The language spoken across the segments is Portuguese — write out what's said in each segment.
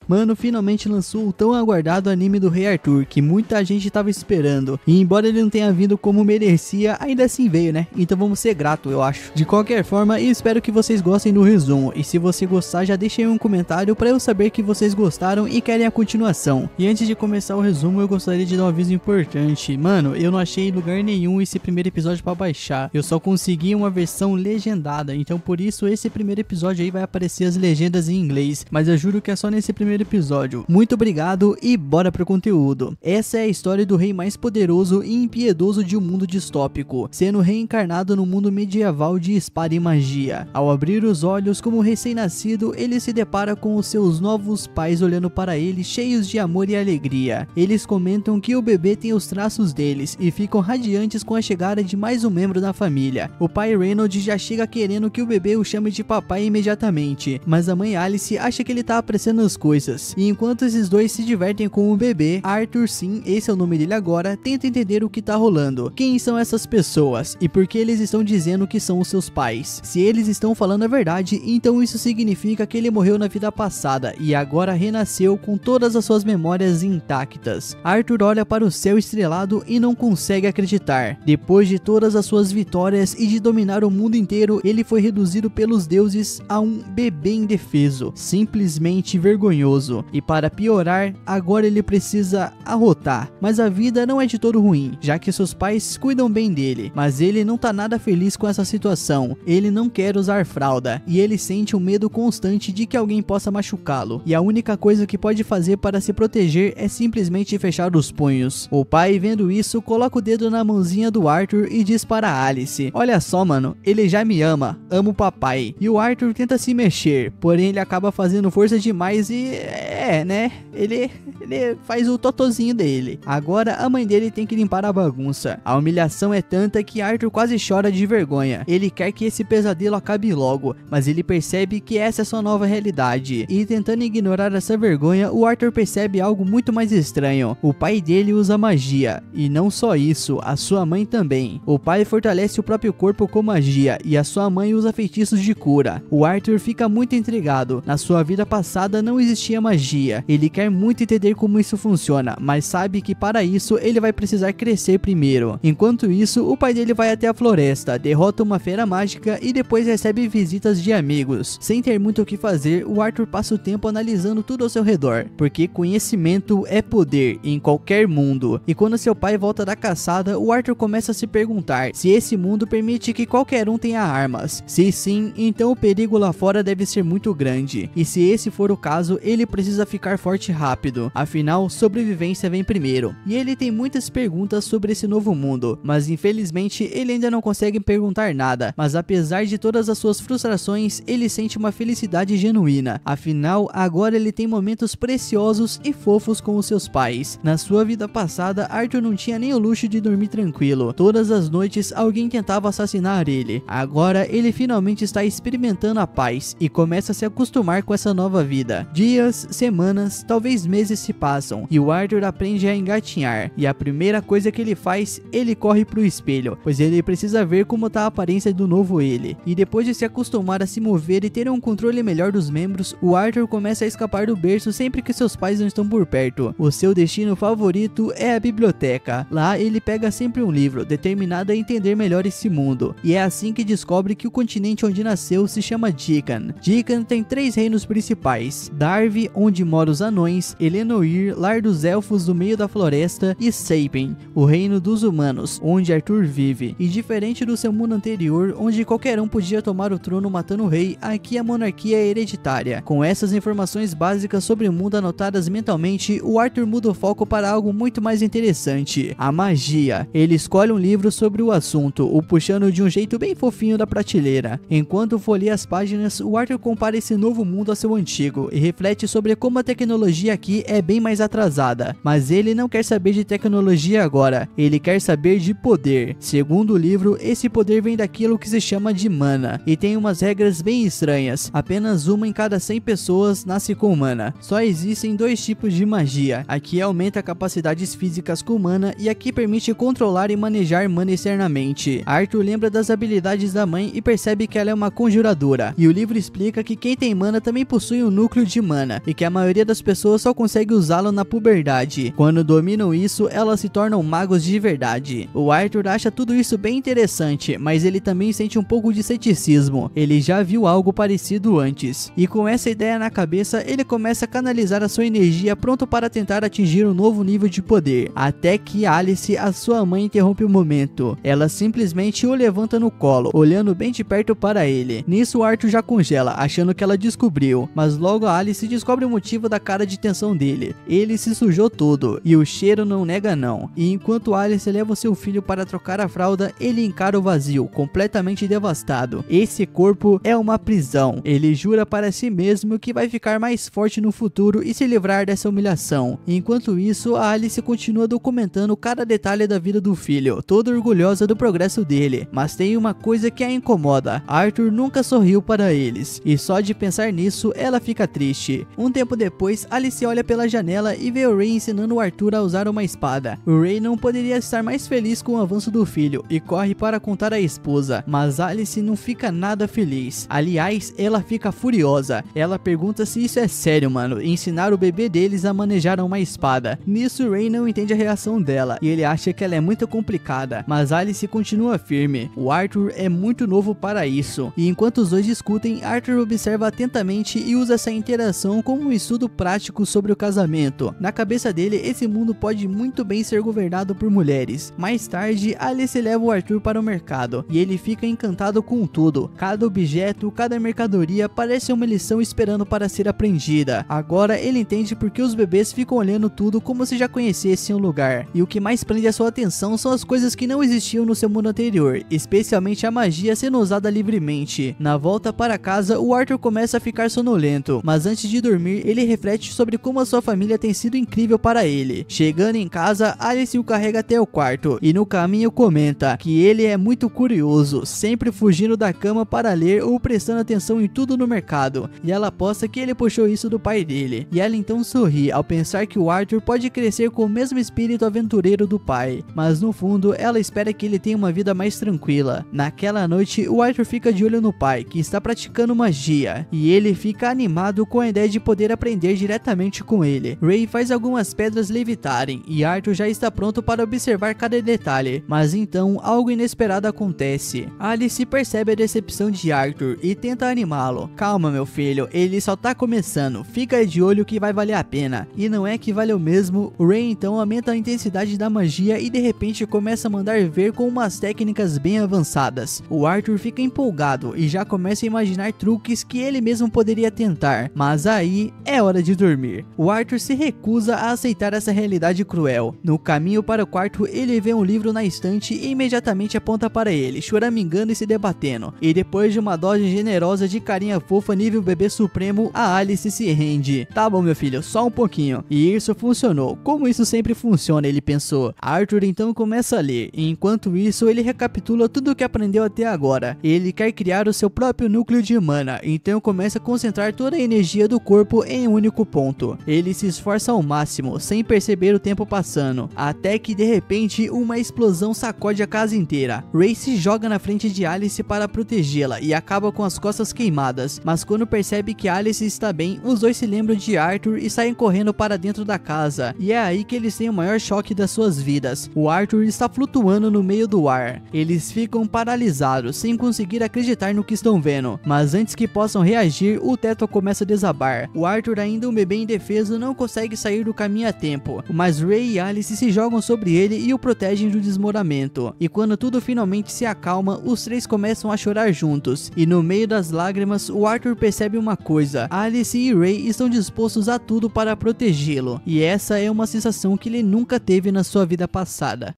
Mano, finalmente lançou o tão aguardado anime do Rei Arthur, que muita gente tava esperando. E embora ele não tenha vindo como merecia, ainda assim veio, né? Então vamos ser gratos, eu acho. De qualquer forma, eu espero que vocês gostem do resumo. E se você gostar, já deixa aí um comentário pra eu saber que vocês gostaram e querem a continuação. E antes de começar o resumo, eu gostaria de dar um aviso importante. Mano, eu não achei em lugar nenhum esse primeiro episódio pra baixar. Eu só consegui uma versão legendada. Então por isso esse primeiro episódio aí vai aparecer as legendas em inglês. Mas eu juro que é só nesse primeiro episódio. Muito obrigado e bora pro conteúdo. Essa é a história do rei mais poderoso e impiedoso de um mundo distópico, sendo reencarnado no mundo medieval de espada e magia. Ao abrir os olhos como recém-nascido, ele se depara com os seus novos pais olhando para ele cheios de amor e alegria. Eles comentam que o bebê tem os traços deles e ficam radiantes com a chegada de mais um membro da família. O pai Reynolds já chega querendo que o bebê o chame de papai imediatamente, mas a mãe Alice acha que ele tá apressando as coisas. E enquanto esses dois se divertem com o bebê, Arthur, sim, esse é o nome dele agora, tenta entender o que tá rolando. Quem são essas pessoas e por que eles estão dizendo que são os seus pais? Se eles estão falando a verdade, então isso significa que ele morreu na vida passada e agora renasceu com todas as suas memórias intactas. Arthur olha para o céu estrelado e não consegue acreditar. Depois de todas as suas vitórias e de dominar o mundo inteiro, ele foi reduzido pelos deuses a um bebê indefeso, simplesmente vergonhoso. E para piorar, agora ele precisa arrotar. Mas a vida não é de todo ruim, já que seus pais cuidam bem dele. Mas ele não tá nada feliz com essa situação. Ele não quer usar fralda e ele sente um medo constante de que alguém possa machucá-lo. E a única coisa que pode fazer para se proteger é simplesmente fechar os punhos. O pai, vendo isso, coloca o dedo na mãozinha do Arthur e diz para Alice: olha só, mano, ele já me ama, amo o papai. E o Arthur tenta se mexer, porém ele acaba fazendo força demais e né, ele faz o totozinho dele. Agora a mãe dele tem que limpar a bagunça. A humilhação é tanta que Arthur quase chora de vergonha. Ele quer que esse pesadelo acabe logo, mas ele percebe que essa é sua nova realidade. E tentando ignorar essa vergonha, o Arthur percebe algo muito mais estranho. O pai dele usa magia, e não só isso, a sua mãe também. O pai fortalece o próprio corpo com magia, e a sua mãe usa feitiços de cura. O Arthur fica muito intrigado. Na sua vida passada não existia magia. Ele quer muito entender como isso funciona, mas sabe que para isso ele vai precisar crescer primeiro. Enquanto isso, o pai dele vai até a floresta, derrota uma fera mágica e depois recebe visitas de amigos. Sem ter muito o que fazer, o Arthur passa o tempo analisando tudo ao seu redor, porque conhecimento é poder em qualquer mundo. E quando seu pai volta da caçada, o Arthur começa a se perguntar se esse mundo permite que qualquer um tenha armas. Se sim, então o perigo lá fora deve ser muito grande. E se esse for o caso, ele precisa ficar forte rápido, afinal sobrevivência vem primeiro. E ele tem muitas perguntas sobre esse novo mundo, mas infelizmente ele ainda não consegue perguntar nada. Mas apesar de todas as suas frustrações, ele sente uma felicidade genuína, afinal agora ele tem momentos preciosos e fofos com os seus pais. Na sua vida passada, Arthur não tinha nem o luxo de dormir tranquilo. Todas as noites alguém tentava assassinar ele. Agora ele finalmente está experimentando a paz e começa a se acostumar com essa nova vida. Dias, semanas, talvez meses se passam e o Arthur aprende a engatinhar. E a primeira coisa que ele faz, ele corre pro espelho, pois ele precisa ver como tá a aparência do novo ele. E depois de se acostumar a se mover e ter um controle melhor dos membros, o Arthur começa a escapar do berço sempre que seus pais não estão por perto. O seu destino favorito é a biblioteca. Lá ele pega sempre um livro, determinado a entender melhor esse mundo. E é assim que descobre que o continente onde nasceu se chama Dikan. Dikan tem 3 reinos principais: Darvi, onde moram os anões, Elenoir, lar dos elfos do meio da floresta, e Seipen, o reino dos humanos, onde Arthur vive. E diferente do seu mundo anterior, onde qualquer um podia tomar o trono matando o rei, aqui a monarquia é hereditária. Com essas informações básicas sobre o mundo anotadas mentalmente, o Arthur muda o foco para algo muito mais interessante: a magia. Ele escolhe um livro sobre o assunto, o puxando de um jeito bem fofinho da prateleira. Enquanto folheia as páginas, o Arthur compara esse novo mundo ao seu antigo e reflete sobre como a tecnologia aqui é bem mais atrasada. Mas ele não quer saber de tecnologia agora, ele quer saber de poder. Segundo o livro, esse poder vem daquilo que se chama de mana, e tem umas regras bem estranhas: apenas uma em cada 100 pessoas nasce com mana. Só existem 2 tipos de magia: aqui aumenta capacidades físicas com mana e aqui permite controlar e manejar mana externamente. Arthur lembra das habilidades da mãe e percebe que ela é uma conjuradora, e o livro explica que quem tem mana também possui um núcleo de mana. mana e que a maioria das pessoas só consegue usá-lo na puberdade. Quando dominam isso, elas se tornam magos de verdade. O Arthur acha tudo isso bem interessante, mas ele também sente um pouco de ceticismo. Ele já viu algo parecido antes. E com essa ideia na cabeça, ele começa a canalizar a sua energia pronto para tentar atingir um novo nível de poder. Até que Alice, a sua mãe, interrompe o momento. Ela simplesmente o levanta no colo, olhando bem de perto para ele. Nisso, Arthur já congela, achando que ela descobriu. Mas logo a Alice descobre o motivo da cara de tensão dele. Ele se sujou todo, e o cheiro não nega não. E enquanto Alice leva o seu filho para trocar a fralda, ele encara o vazio, completamente devastado. Esse corpo é uma prisão. Ele jura para si mesmo que vai ficar mais forte no futuro e se livrar dessa humilhação. Enquanto isso, a Alice continua documentando cada detalhe da vida do filho, toda orgulhosa do progresso dele. Mas tem uma coisa que a incomoda: Arthur nunca sorriu para eles, e só de pensar nisso, ela fica triste. Um tempo depois, Alice olha pela janela e vê o Ray ensinando o Arthur a usar uma espada. O Ray não poderia estar mais feliz com o avanço do filho e corre para contar à esposa, mas Alice não fica nada feliz. Aliás, ela fica furiosa. Ela pergunta se isso é sério, mano, ensinar o bebê deles a manejar uma espada. Nisso, Ray não entende a reação dela e ele acha que ela é muito complicada, mas Alice continua firme. O Arthur é muito novo para isso. E enquanto os dois discutem, Arthur observa atentamente e usa essa interação como um estudo prático sobre o casamento. Na cabeça dele, esse mundo pode muito bem ser governado por mulheres. Mais tarde, Alice leva o Arthur para o mercado e ele fica encantado com tudo. Cada objeto, cada mercadoria parece uma lição esperando para ser aprendida. Agora ele entende porque os bebês ficam olhando tudo como se já conhecessem o lugar. E o que mais prende a sua atenção são as coisas que não existiam no seu mundo anterior, especialmente a magia sendo usada livremente. Na volta para casa, o Arthur começa a ficar sonolento, mas antes de dormir, ele reflete sobre como a sua família tem sido incrível para ele. Chegando em casa, Alice o carrega até o quarto e no caminho comenta que ele é muito curioso, sempre fugindo da cama para ler ou prestando atenção em tudo no mercado, e ela aposta que ele puxou isso do pai dele. E ela então sorri ao pensar que o Arthur pode crescer com o mesmo espírito aventureiro do pai, mas no fundo ela espera que ele tenha uma vida mais tranquila. Naquela noite, o Arthur fica de olho no pai, que está praticando magia, e ele fica animado com a ideia de poder aprender diretamente com ele. Ray faz algumas pedras levitarem e Arthur já está pronto para observar cada detalhe, mas então algo inesperado acontece. Alice percebe a decepção de Arthur e tenta animá-lo. Calma, meu filho, ele só tá começando, fica de olho que vai valer a pena. E não é que valeu mesmo. O Ray então aumenta a intensidade da magia e de repente começa a mandar ver com umas técnicas bem avançadas. O Arthur fica empolgado e já começa a imaginar truques que ele mesmo poderia tentar, mas aí é hora de dormir. O Arthur se recusa a aceitar essa realidade cruel. No caminho para o quarto, ele vê um livro na estante e imediatamente aponta para ele, choramingando e se debatendo. E depois de uma dose generosa de carinha fofa nível bebê supremo, a Alice se rende. Tá bom, meu filho, só um pouquinho. E isso funcionou, como isso sempre funciona, ele pensou. Arthur então começa a ler, e enquanto isso ele recapitula tudo o que aprendeu até agora. Ele quer criar o seu próprio núcleo de mana, então começa a concentrar toda a energia do corpo em um único ponto. Ele se esforça ao máximo, sem perceber o tempo passando, até que de repente uma explosão sacode a casa inteira. Ray se joga na frente de Alice para protegê-la e acaba com as costas queimadas, mas quando percebe que Alice está bem, os dois se lembram de Arthur e saem correndo para dentro da casa, e é aí que eles têm o maior choque das suas vidas. O Arthur está flutuando no meio do ar. Eles ficam paralisados, sem conseguir acreditar no que estão vendo, mas antes que possam reagir, o teto começa a desabar. O Arthur, ainda um bebê indefeso, não consegue sair do caminho a tempo, mas Ray e Alice se jogam sobre ele e o protegem do desmoronamento. E quando tudo finalmente se acalma, os três começam a chorar juntos, e no meio das lágrimas, o Arthur percebe uma coisa: Alice e Ray estão dispostos a tudo para protegê-lo, e essa é uma sensação que ele nunca teve na sua vida passada.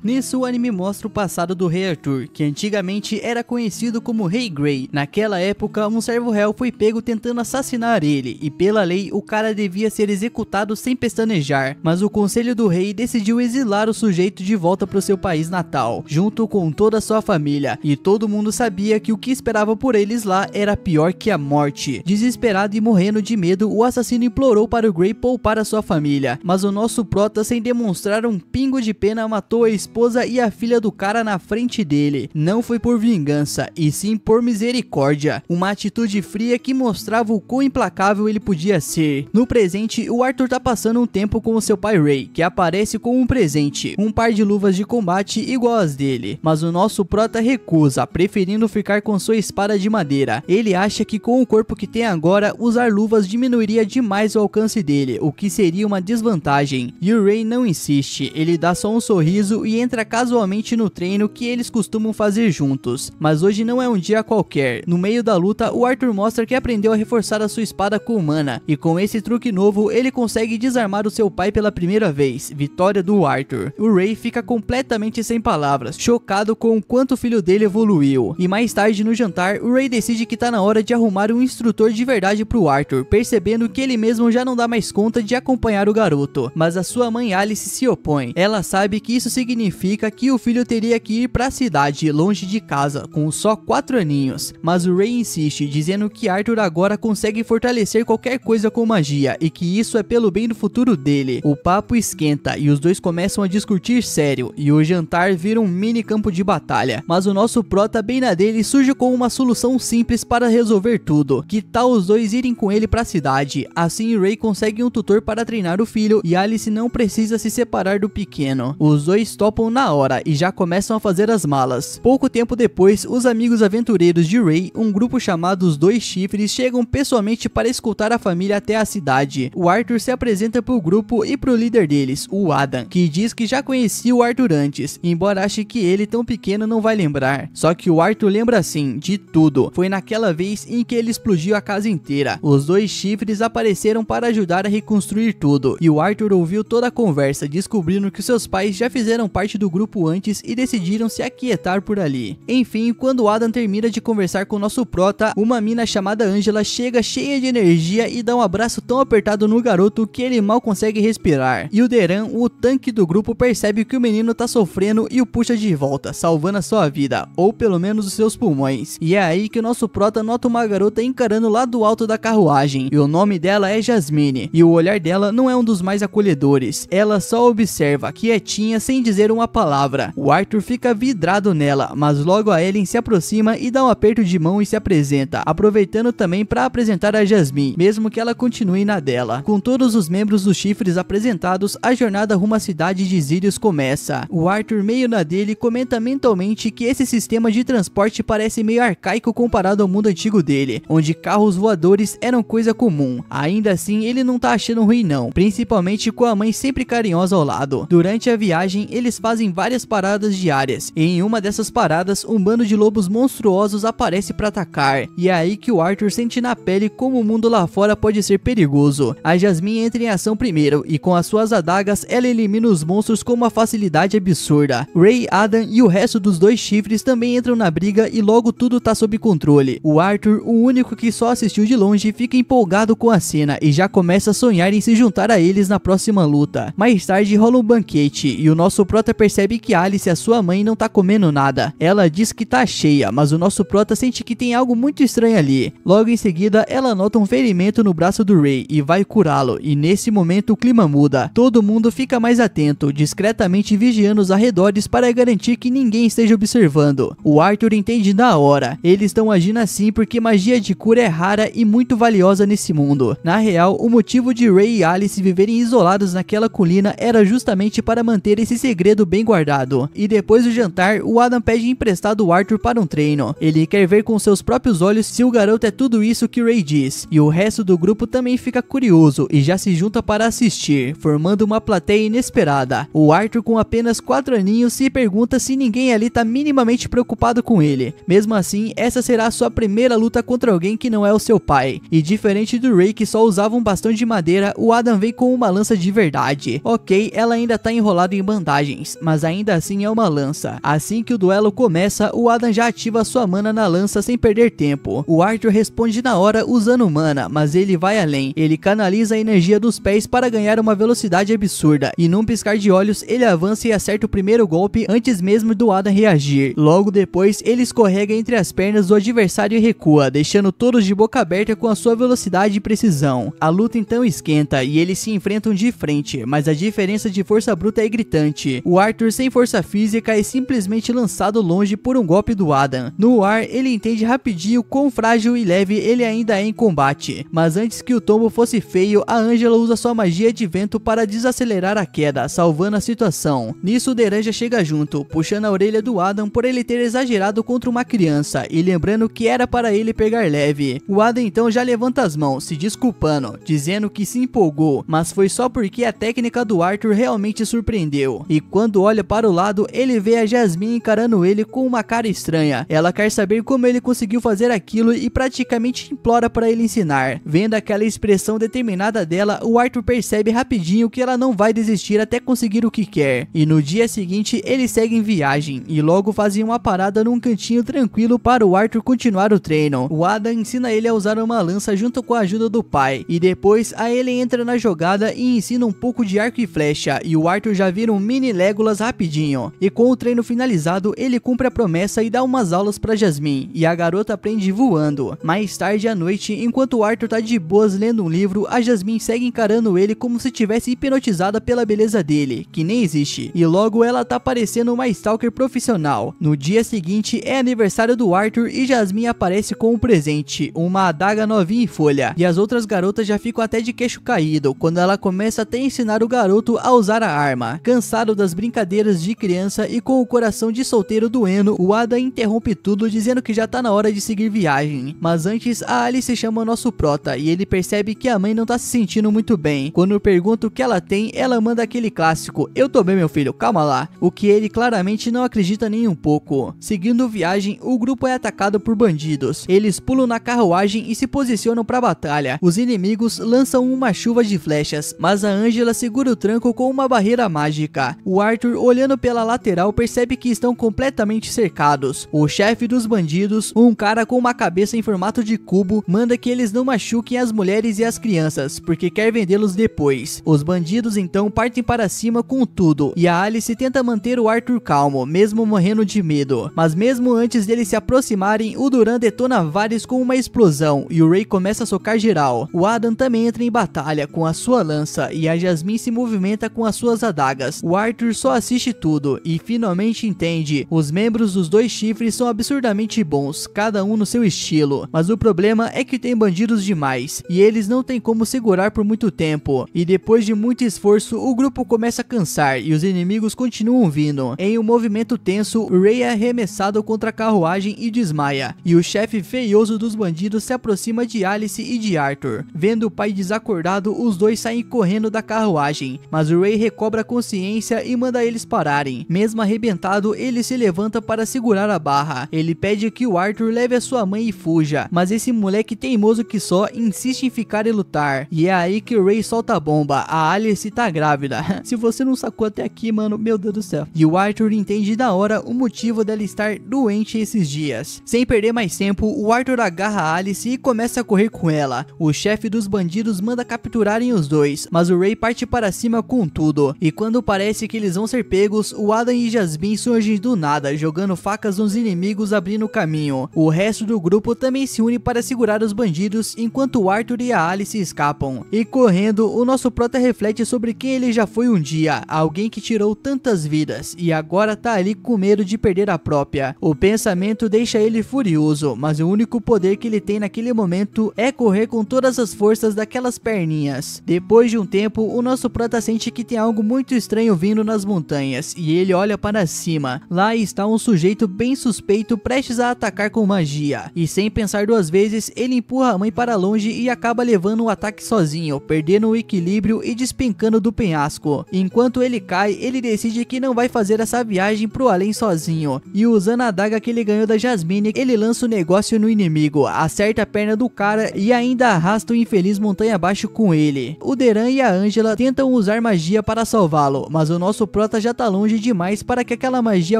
Nisso, o anime mostra o passado do Rei Arthur, que antigamente era conhecido como Rei Grey. Naquela época, um servo real foi pego tentando assassinar ele, e pela lei, o cara devia ser executado sem pestanejar, mas o conselho do rei decidiu exilar o sujeito de volta para o seu país natal, junto com toda a sua família, e todo mundo sabia que o que esperava por eles lá era pior que a morte. Desesperado e morrendo de medo, o assassino implorou para o Grey poupar a sua família, mas o nosso prota, sem demonstrar um pingo de pena, matou a esposa esposa e a filha do cara na frente dele. Não foi por vingança, e sim por misericórdia. Uma atitude fria que mostrava o quão implacável ele podia ser. No presente, o Arthur tá passando um tempo com o seu pai Ray, que aparece com um presente, um par de luvas de combate igual às dele. Mas o nosso prota recusa, preferindo ficar com sua espada de madeira. Ele acha que com o corpo que tem agora, usar luvas diminuiria demais o alcance dele, o que seria uma desvantagem. E o Ray não insiste, ele dá só um sorriso e entra casualmente no treino que eles costumam fazer juntos. Mas hoje não é um dia qualquer. No meio da luta, o Arthur mostra que aprendeu a reforçar a sua espada com mana, e com esse truque novo, ele consegue desarmar o seu pai pela primeira vez. Vitória do Arthur. O Ray fica completamente sem palavras, chocado com o quanto o filho dele evoluiu. E mais tarde no jantar, o Ray decide que tá na hora de arrumar um instrutor de verdade pro Arthur, percebendo que ele mesmo já não dá mais conta de acompanhar o garoto. Mas a sua mãe Alice se opõe. Ela sabe que isso significa que o filho teria que ir pra cidade, longe de casa, com só 4 aninhos. Mas o Ray insiste, dizendo que Arthur agora consegue fortalecer qualquer coisa com magia, e que isso é pelo bem do futuro dele. O papo esquenta, e os dois começam a discutir sério, e o jantar vira um mini campo de batalha. Mas o nosso prota, bem na dele, surge com uma solução simples para resolver tudo. Que tal os dois irem com ele pra cidade? Assim Ray consegue um tutor para treinar o filho, e Alice não precisa se separar do pequeno. Os dois topam na hora, e já começam a fazer as malas. Pouco tempo depois, os amigos aventureiros de Ray, um grupo chamado os Dois Chifres, chegam pessoalmente para escoltar a família até a cidade. O Arthur se apresenta pro grupo e pro líder deles, o Adam, que diz que já conhecia o Arthur antes, embora ache que ele, tão pequeno, não vai lembrar. Só que o Arthur lembra sim, de tudo. Foi naquela vez em que ele explodiu a casa inteira. Os Dois Chifres apareceram para ajudar a reconstruir tudo, e o Arthur ouviu toda a conversa, descobrindo que seus pais já fizeram parte do grupo antes e decidiram se aquietar por ali. Enfim, quando o Adam termina de conversar com o nosso prota, uma mina chamada Angela chega cheia de energia e dá um abraço tão apertado no garoto que ele mal consegue respirar. E o Deran, o tanque do grupo, percebe que o menino tá sofrendo e o puxa de volta, salvando a sua vida, ou pelo menos os seus pulmões. E é aí que o nosso prota nota uma garota encarando lá do alto da carruagem, e o nome dela é Jasmine, e o olhar dela não é um dos mais acolhedores. Ela só observa, quietinha, sem dizer uma palavra. O Arthur fica vidrado nela, mas logo a Ellen se aproxima e dá um aperto de mão e se apresenta, aproveitando também para apresentar a Jasmine, mesmo que ela continue na dela. Com todos os membros dos chifres apresentados, a jornada rumo à cidade de Sirius começa. O Arthur, meio na dele, comenta mentalmente que esse sistema de transporte parece meio arcaico comparado ao mundo antigo dele, onde carros voadores eram coisa comum. Ainda assim, ele não tá achando ruim não, principalmente com a mãe sempre carinhosa ao lado. Durante a viagem, eles fazem várias paradas diárias, e em uma dessas paradas, um bando de lobos monstruosos aparece para atacar, e é aí que o Arthur sente na pele como o mundo lá fora pode ser perigoso. A Jasmine entra em ação primeiro, e com as suas adagas, ela elimina os monstros com uma facilidade absurda. Ray, Adam e o resto dos Dois Chifres também entram na briga e logo tudo tá sob controle. O Arthur, o único que só assistiu de longe, fica empolgado com a cena e já começa a sonhar em se juntar a eles na próxima luta. Mais tarde rola um banquete, e o nosso prota percebe que Alice, a sua mãe, não tá comendo nada. Ela diz que tá cheia, mas o nosso prota sente que tem algo muito estranho ali. Logo em seguida, ela nota um ferimento no braço do Ray e vai curá-lo, e nesse momento o clima muda. Todo mundo fica mais atento, discretamente vigiando os arredores para garantir que ninguém esteja observando. O Arthur entende na hora. Eles estão agindo assim porque magia de cura é rara e muito valiosa nesse mundo. Na real, o motivo de Ray e Alice viverem isolados naquela colina era justamente para manter esse segredo bem guardado. E depois do jantar, o Adam pede emprestado o Arthur para um treino. Ele quer ver com seus próprios olhos se o garoto é tudo isso que Ray diz. E o resto do grupo também fica curioso e já se junta para assistir, formando uma plateia inesperada. O Arthur, com apenas 4 aninhos, se pergunta se ninguém ali tá minimamente preocupado com ele. Mesmo assim, essa será a sua primeira luta contra alguém que não é o seu pai. E diferente do Ray, que só usava um bastão de madeira, o Adam vem com uma lança de verdade. Ok, ela ainda tá enrolada em bandagens, mas ainda assim é uma lança. Assim que o duelo começa, o Adam já ativa sua mana na lança sem perder tempo. O Arthur responde na hora usando mana, mas ele vai além. Ele canaliza a energia dos pés para ganhar uma velocidade absurda, e num piscar de olhos ele avança e acerta o primeiro golpe antes mesmo do Adam reagir. Logo depois, ele escorrega entre as pernas do adversário e recua, deixando todos de boca aberta com a sua velocidade e precisão. A luta então esquenta e eles se enfrentam de frente, mas a diferença de força bruta é gritante. O O Arthur, sem força física, é simplesmente lançado longe por um golpe do Adam. No ar, ele entende rapidinho quão frágil e leve ele ainda é em combate, mas antes que o tombo fosse feio, a Angela usa sua magia de vento para desacelerar a queda, salvando a situação. Nisso, o Deranja chega junto, puxando a orelha do Adam por ele ter exagerado contra uma criança e lembrando que era para ele pegar leve. O Adam então já levanta as mãos, se desculpando, dizendo que se empolgou, mas foi só porque a técnica do Arthur realmente surpreendeu. E quando olha para o lado, ele vê a Jasmine encarando ele com uma cara estranha. Ela quer saber como ele conseguiu fazer aquilo e praticamente implora para ele ensinar. Vendo aquela expressão determinada dela, o Arthur percebe rapidinho que ela não vai desistir até conseguir o que quer. E no dia seguinte, eles seguem viagem e logo fazem uma parada num cantinho tranquilo para o Arthur continuar o treino. O Adam ensina ele a usar uma lança junto com a ajuda do pai, e depois a ele entra na jogada e ensina um pouco de arco e flecha, e o Arthur já vira um mini Legolas rapidinho. E com o treino finalizado, ele cumpre a promessa e dá umas aulas pra Jasmine, e a garota aprende voando. Mais tarde à noite, enquanto o Arthur tá de boas lendo um livro, a Jasmine segue encarando ele como se tivesse hipnotizada pela beleza dele, que nem existe, e logo ela tá parecendo uma stalker profissional. No dia seguinte é aniversário do Arthur e Jasmine aparece com um presente, uma adaga novinha em folha, e as outras garotas já ficam até de queixo caído quando ela começa até a ensinar o garoto a usar a arma. Cansado das brincadeiras de criança e com o coração de solteiro doendo, o Adam interrompe tudo dizendo que já tá na hora de seguir viagem. Mas antes, a Alice chama o nosso prota e ele percebe que a mãe não tá se sentindo muito bem. Quando pergunta o que ela tem, ela manda aquele clássico: "Eu tô bem, meu filho, calma lá", o que ele claramente não acredita nem um pouco. Seguindo viagem, o grupo é atacado por bandidos. Eles pulam na carruagem e se posicionam pra batalha. Os inimigos lançam uma chuva de flechas, mas a Angela segura o tranco com uma barreira mágica. O Arthur, olhando pela lateral, percebe que estão completamente cercados. O chefe dos bandidos, um cara com uma cabeça em formato de cubo, manda que eles não machuquem as mulheres e as crianças, porque quer vendê-los depois. Os bandidos então partem para cima com tudo, e a Alice tenta manter o Arthur calmo, mesmo morrendo de medo. Mas mesmo antes deles se aproximarem, o Duran detona vários com uma explosão, e o Ray começa a socar geral. O Adam também entra em batalha com a sua lança, e a Jasmine se movimenta com as suas adagas. O Arthur só assiste tudo, e finalmente entende: os membros dos dois chifres são absurdamente bons, cada um no seu estilo, mas o problema é que tem bandidos demais, e eles não têm como segurar por muito tempo, e depois de muito esforço, o grupo começa a cansar, e os inimigos continuam vindo. Em um movimento tenso, o Ray é arremessado contra a carruagem e desmaia, e o chefe feioso dos bandidos se aproxima de Alice e de Arthur. Vendo o pai desacordado, os dois saem correndo da carruagem, mas o Ray recobra a consciência e manda eles pararem. Mesmo arrebentado, ele se levanta para segurar a barra. Ele pede que o Arthur leve a sua mãe e fuja, mas esse moleque teimoso que só insiste em ficar e lutar. E é aí que o Ray solta a bomba: a Alice tá grávida. Se você não sacou até aqui, mano, meu Deus do céu. E o Arthur entende da hora o motivo dela estar doente esses dias. Sem perder mais tempo, o Arthur agarra a Alice e começa a correr com ela. O chefe dos bandidos manda capturarem os dois, mas o Ray parte para cima com tudo. E quando parece que eles vão ser pegos, o Adam e Jasmine surgem do nada, jogando facas nos inimigos, abrindo caminho. O resto do grupo também se une para segurar os bandidos, enquanto o Arthur e a Alice escapam. E correndo, o nosso prota reflete sobre quem ele já foi um dia, alguém que tirou tantas vidas, e agora tá ali com medo de perder a própria. O pensamento deixa ele furioso, mas o único poder que ele tem naquele momento é correr com todas as forças daquelas perninhas. Depois de um tempo, o nosso prota sente que tem algo muito estranho vindo nas montanhas, e ele olha para cima. Lá está um sujeito bem suspeito prestes a atacar com magia, e sem pensar duas vezes, ele empurra a mãe para longe e acaba levando o ataque sozinho, perdendo o equilíbrio e despencando do penhasco. Enquanto ele cai, ele decide que não vai fazer essa viagem pro além sozinho, e usando a adaga que ele ganhou da Jasmine, ele lança o negócio no inimigo, acerta a perna do cara e ainda arrasta o infeliz montanha abaixo com ele. O Deran e a Angela tentam usar magia para salvá-lo, mas o nosso prota já tá longe demais para que aquela magia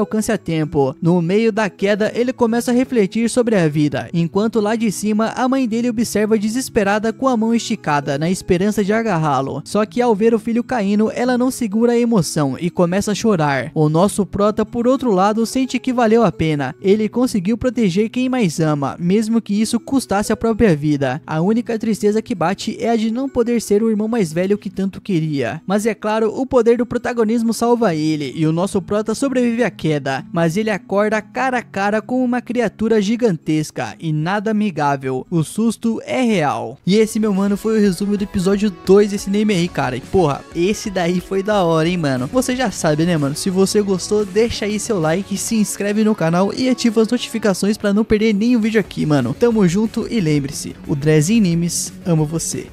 alcance a tempo. No meio da queda, ele começa a refletir sobre a vida, enquanto lá de cima, a mãe dele observa desesperada com a mão esticada, na esperança de agarrá-lo. Só que ao ver o filho caindo, ela não segura a emoção e começa a chorar. O nosso prota, por outro lado, sente que valeu a pena. Ele conseguiu proteger quem mais ama, mesmo que isso custasse a própria vida. A única tristeza que bate é a de não poder ser o irmão mais velho que tanto queria. Mas é claro, o poder do protagonismo salva salva ele e o nosso prota sobrevive à queda, mas ele acorda cara a cara com uma criatura gigantesca e nada amigável. O susto é real. E esse, meu mano, foi o resumo do episódio 2 desse anime aí, cara. E porra, esse daí foi da hora, hein, mano. Você já sabe, né, mano? Se você gostou, deixa aí seu like, se inscreve no canal e ativa as notificações pra não perder nenhum vídeo aqui, mano. Tamo junto e lembre-se, o Drezzy Animes ama você.